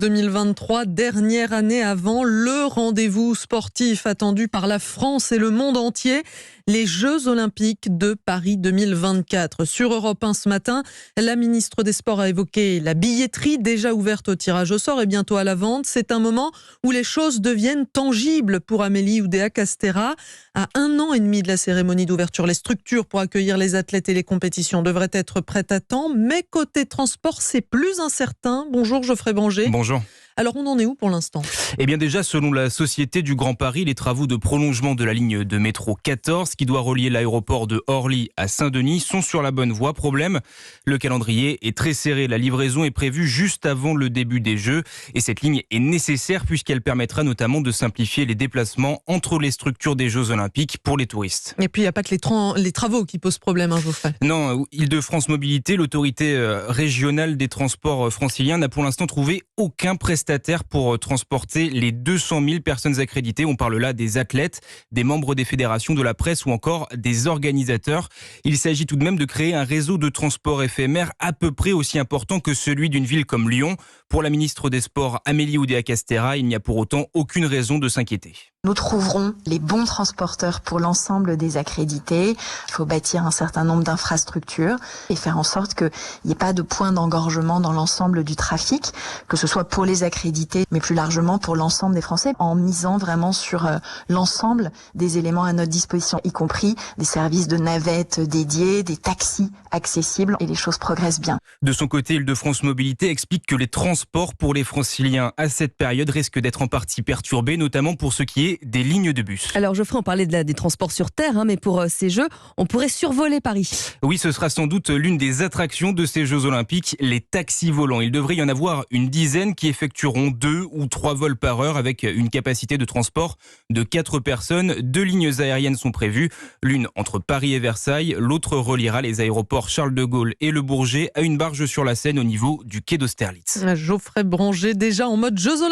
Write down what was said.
2023, dernière année avant le rendez-vous sportif attendu par la France et le monde entier, les Jeux Olympiques de Paris 2024. Sur Europe 1 ce matin, la ministre des Sports a évoqué la billetterie déjà ouverte au tirage au sort et bientôt à la vente. C'est un moment où les choses deviennent tangibles pour Amélie Oudéa-Castéra. À 1 an et demi de la cérémonie d'ouverture, les structures pour accueillir les athlètes et les compétitions devraient être prêtes à temps. Mais côté transport, c'est plus incertain. Bonjour Geoffrey Branger. Bonjour. Alors on en est où pour l'instant ? Eh bien déjà, selon la Société du Grand Paris, les travaux de prolongement de la ligne de métro 14 qui doit relier l'aéroport de Orly à Saint-Denis sont sur la bonne voie. Problème, le calendrier est très serré. La livraison est prévue juste avant le début des Jeux et cette ligne est nécessaire puisqu'elle permettra notamment de simplifier les déplacements entre les structures des Jeux Olympiques pour les touristes. Et puis il n'y a pas que les travaux qui posent problème, Geoffrey. Non, Île-de-France Mobilité, l'autorité régionale des transports franciliens, n'a pour l'instant trouvé aucun prestataire pour transporter les 200 000 personnes accréditées. On parle là des athlètes, des membres des fédérations, de la presse ou encore des organisateurs. Il s'agit tout de même de créer un réseau de transport éphémère à peu près aussi important que celui d'une ville comme Lyon. Pour la ministre des Sports, Amélie Oudéa-Castéra, il n'y a pour autant aucune raison de s'inquiéter. Nous trouverons les bons transporteurs pour l'ensemble des accrédités. Il faut bâtir un certain nombre d'infrastructures et faire en sorte qu'il n'y ait pas de point d'engorgement dans l'ensemble du trafic, que ce soit pour les accrédités, mais plus largement pour l'ensemble des Français, en misant vraiment sur l'ensemble des éléments à notre disposition, y compris des services de navettes dédiés, des taxis accessibles, et les choses progressent bien. De son côté, Île-de-France Mobilité explique que les transports pour les franciliens à cette période risquent d'être en partie perturbés, notamment pour ce qui est des lignes de bus. Alors Geoffrey, on parlait des transports sur terre, mais pour ces Jeux, on pourrait survoler Paris. Oui, ce sera sans doute l'une des attractions de ces Jeux Olympiques, les taxis volants. Il devrait y en avoir une dizaine qui effectueront 2 ou 3 vols par heure avec une capacité de transport de 4 personnes. 2 lignes aériennes sont prévues, l'une entre Paris et Versailles, l'autre reliera les aéroports Charles de Gaulle et Le Bourget à une barge sur la Seine au niveau du quai d'Austerlitz. Geoffrey Branger, déjà en mode Jeux Olympiques.